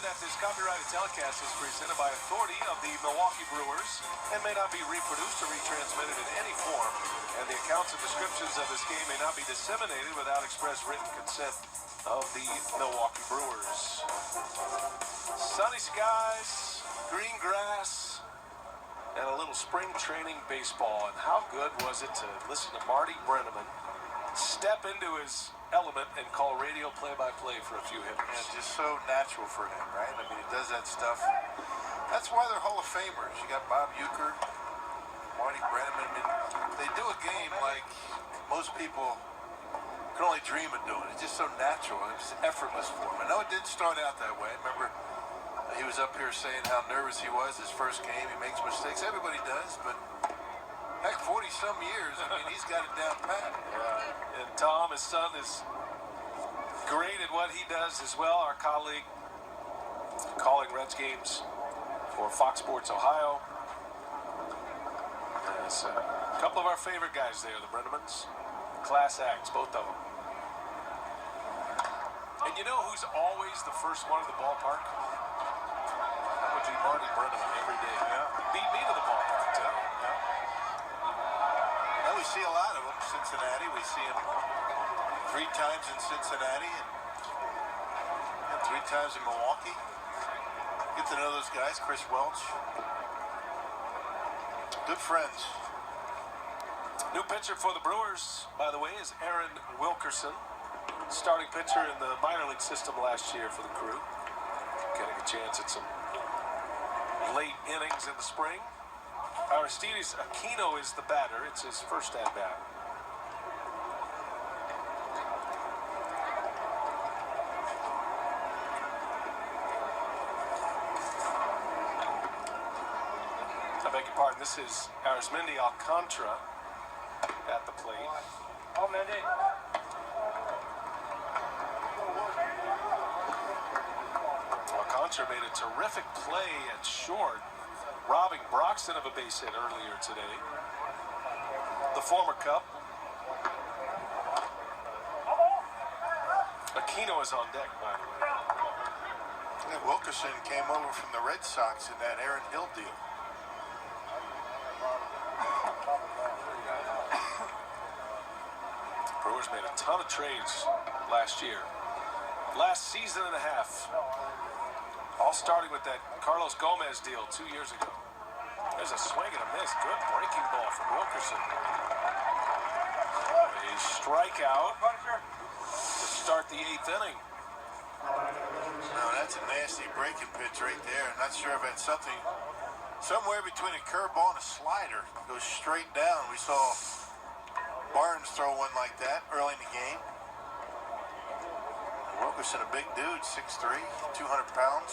that this copyrighted telecast is presented by authority of the Milwaukee Brewers and may not be reproduced or retransmitted in any form, and the accounts and descriptions of this game may not be disseminated without express written consent of the Milwaukee Brewers. Sunny skies, green grass, and a little spring training baseball. And how good was it to listen to Marty Brennaman step into his element and call radio play-by-play for a few hitters. Yeah, just so natural for him, right? I mean, he does that stuff. That's why they're Hall of Famers. You got Bob Uecker, Marty Brennaman. I mean, they do a game like most people can only dream of doing. It's just so natural. It's effortless for him. I know it didn't start out that way. Remember, he was up here saying how nervous he was his first game. He makes mistakes. Everybody does, but heck, 40-some years, I mean, he's got it down pat. Yeah, and Tom, his son, is great at what he does as well. Our colleague calling Reds games for Fox Sports Ohio. There's a couple of our favorite guys there, the Brennamans. Class acts, both of them. And you know who's always the first one at the ballpark? That would be Marty Brennaman every day. Yeah. Beat me to the ballpark, too. Well, we see a lot of them. Cincinnati, we see him 3 times in Cincinnati and 3 times in Milwaukee. Get to know those guys. Chris Welch. Good friends. New pitcher for the Brewers, by the way, is Aaron Wilkerson. Starting pitcher in the minor league system last year for the Crew. Getting a chance at some late innings in the spring. Aristides Aquino is the batter. It's his first at-bat. I beg your pardon. This is Arismendi Alcantara at the plate. Alcantara made a terrific play at short, robbing Broxton of a base hit earlier today. The former Cub. Aquino is on deck, by the way. Yeah, Wilkerson came over from the Red Sox in that Aaron Hill deal. Brewers made a ton of trades last year. Last season and a half. All starting with that Carlos Gomez deal 2 years ago. There's a swing and a miss. Good breaking ball from Wilkerson. A strikeout to start the 8th inning. No, that's a nasty breaking pitch right there. I'm not sure if that's something somewhere between a curveball and a slider. Goes straight down. We saw Barnes throw one like that early in the game. Wilkerson, a big dude, 6'3", 200 pounds.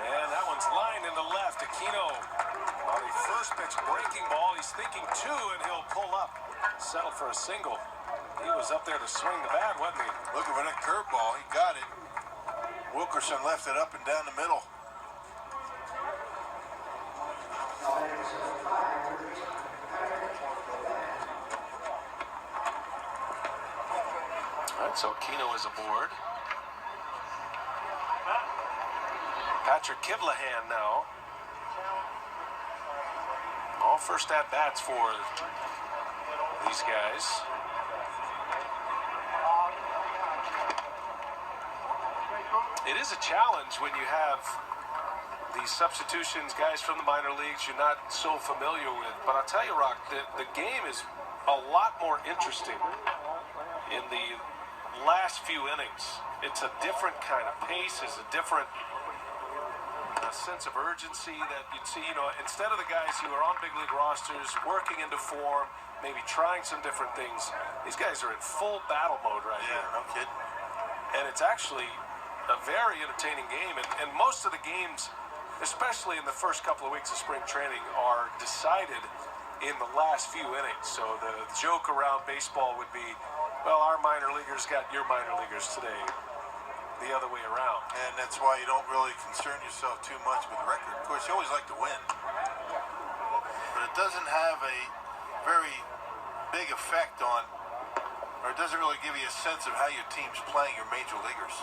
And that one's lined into left. Aquino on the first pitch breaking ball. He's thinking 2, and he'll pull up. Settle for a single. He was up there to swing the bat, wasn't he? Looking for that curveball. He got it. Wilkerson left it up and down the middle. All right, so Aquino is aboard. Patrick Kivlahan now. All first at-bats for these guys. It is a challenge when you have these substitutions, guys from the minor leagues you're not so familiar with. But I'll tell you, Rock, the game is a lot more interesting in the last few innings. It's a different kind of pace. It's a different sense of urgency that you'd see, instead of the guys who are on big league rosters working into form, maybe trying some different things, these guys are in full battle mode right now. Yeah, no kidding. And it's actually a very entertaining game. And most of the games, especially in the first couple of weeks of spring training, are decided in the last few innings. So the joke around baseball would be, well, our minor leaguers got your minor leaguers today. The other way around. And that's why you don't really concern yourself too much with record. Of course, you always like to win. But it doesn't have a very big effect on or it doesn't really give you a sense of how your team's playing your major leaguers.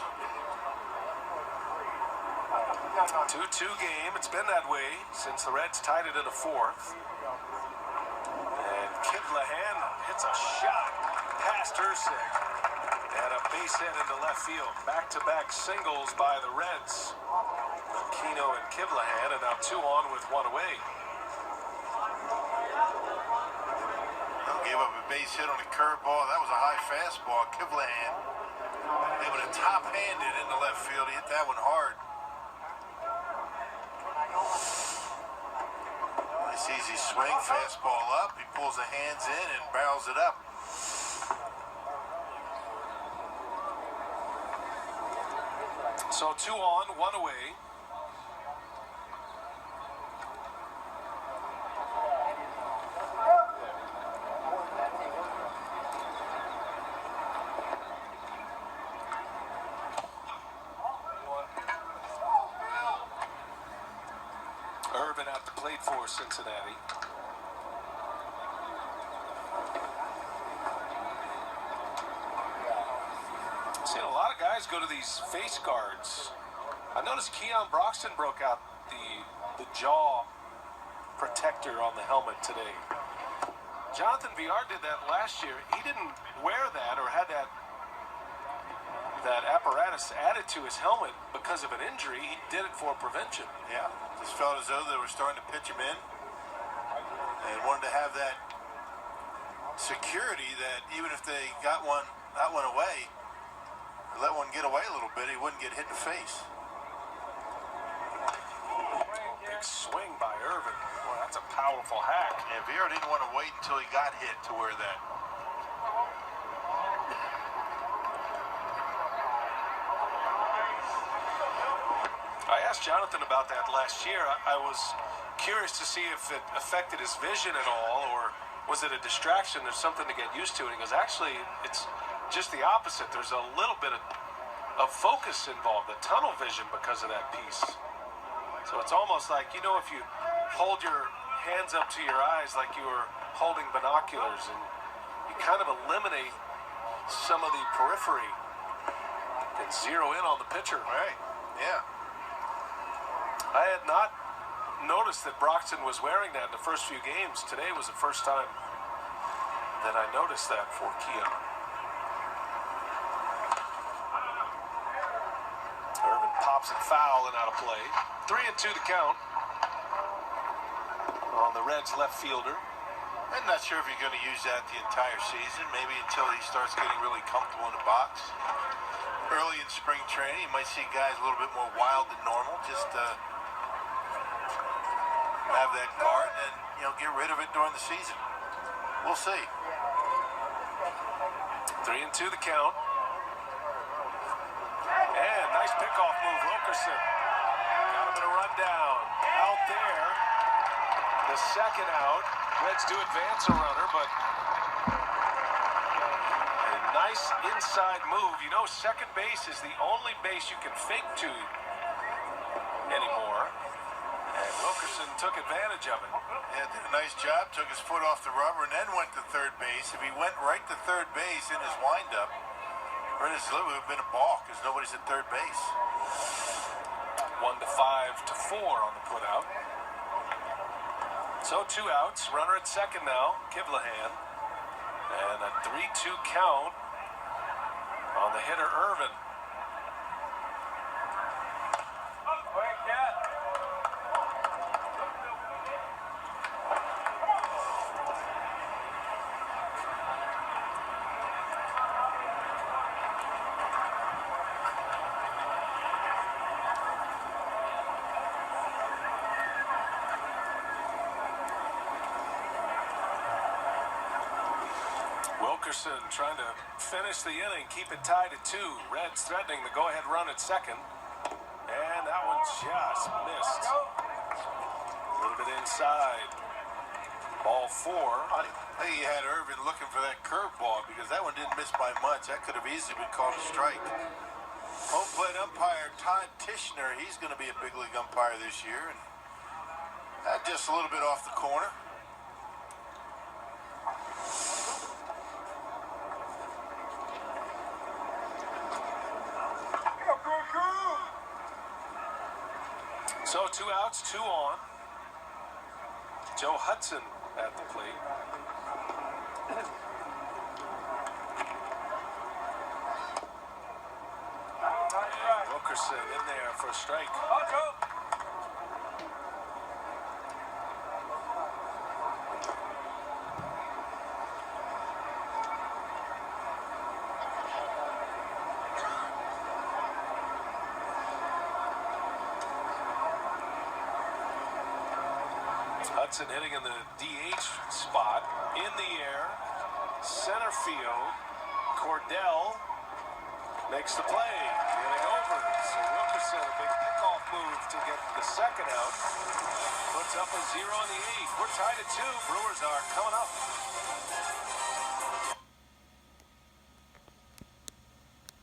2-2 game. It's been that way since the Reds tied it in the fourth. And Kivlahan hits a shot past Ursig. And a base hit into left field. Back-to-back singles by the Reds. Kino and Kivlahan, and now 2 on with 1 away. Gave up a base hit on a curveball. That was a high fastball. Kivlahan able to top-hand it into left field. He hit that one hard. Nice easy swing, fastball up. He pulls the hands in and barrels it up. So 2 on, 1 away. Irvin at the plate for Cincinnati. Seen a lot of guys go to these face guards. I noticed Keon Broxton broke out the jaw protector on the helmet today. Jonathan Villar did that last year. He didn't wear that or had that apparatus added to his helmet because of an injury. He did it for prevention. Yeah, just felt as though they were starting to pitch him in and wanted to have that security that even if they got that one away, let one get away a little bit, he wouldn't get hit in the face. Big swing by Irvin. Boy, that's a powerful hack. And Villar didn't want to wait until he got hit to wear that. I asked Jonathan about that last year. I was curious to see if it affected his vision at all, or was it a distraction? There's something to get used to. And he goes, actually, it's just the opposite. There's a little bit of focus involved, the tunnel vision because of that piece. So it's almost like, you know, if you hold your hands up to your eyes like you were holding binoculars, and you kind of eliminate some of the periphery and zero in on the pitcher. Right, yeah. I had not noticed that Broxton was wearing that in the first few games. Today was the first time that I noticed that for Keon. Irvin pops it foul and out of play. 3-2 the count on the Reds left fielder. I'm not sure if you're going to use that the entire season, maybe until he starts getting really comfortable in the box. Early in spring training, you might see guys a little bit more wild than normal, just have that guard and, you know, get rid of it during the season. We'll see. 3-2 the count. And nice pickoff move, Wilkerson. Got him in a rundown. Out there, the second out. Reds do advance a runner, but a nice inside move. You know, second base is the only base you can fake to anymore. And Wilkerson took advantage of it. Yeah, did a nice job, took his foot off the rubber and then went to third base. If he went right to third base in his windup, or in his delivery, it would have been a balk because nobody's at third base. 1-5-4 on the putout. So 2 outs, runner at second now, Kivlahan. And a 3-2 count on the hitter, Irvin. Wilkerson trying to finish the inning, keep it tied at 2. Reds threatening the go-ahead run at second. And that one just missed. A little bit inside. Ball 4. I think he had Irvin looking for that curveball because that one didn't miss by much. That could have easily been called a strike. Home plate umpire Todd Tishner, he's going to be a big league umpire this year. And just a little bit off the corner. So 2 outs, 2 on. Joe Hudson at the plate. And Wilkerson in there for a strike. Hudson hitting in the DH spot, in the air, center field. Cordell makes the play, getting over. So Wilkerson, a big pickoff move to get the second out. Puts up a 0 in the 8th. We're tied at 2. Brewers are coming up.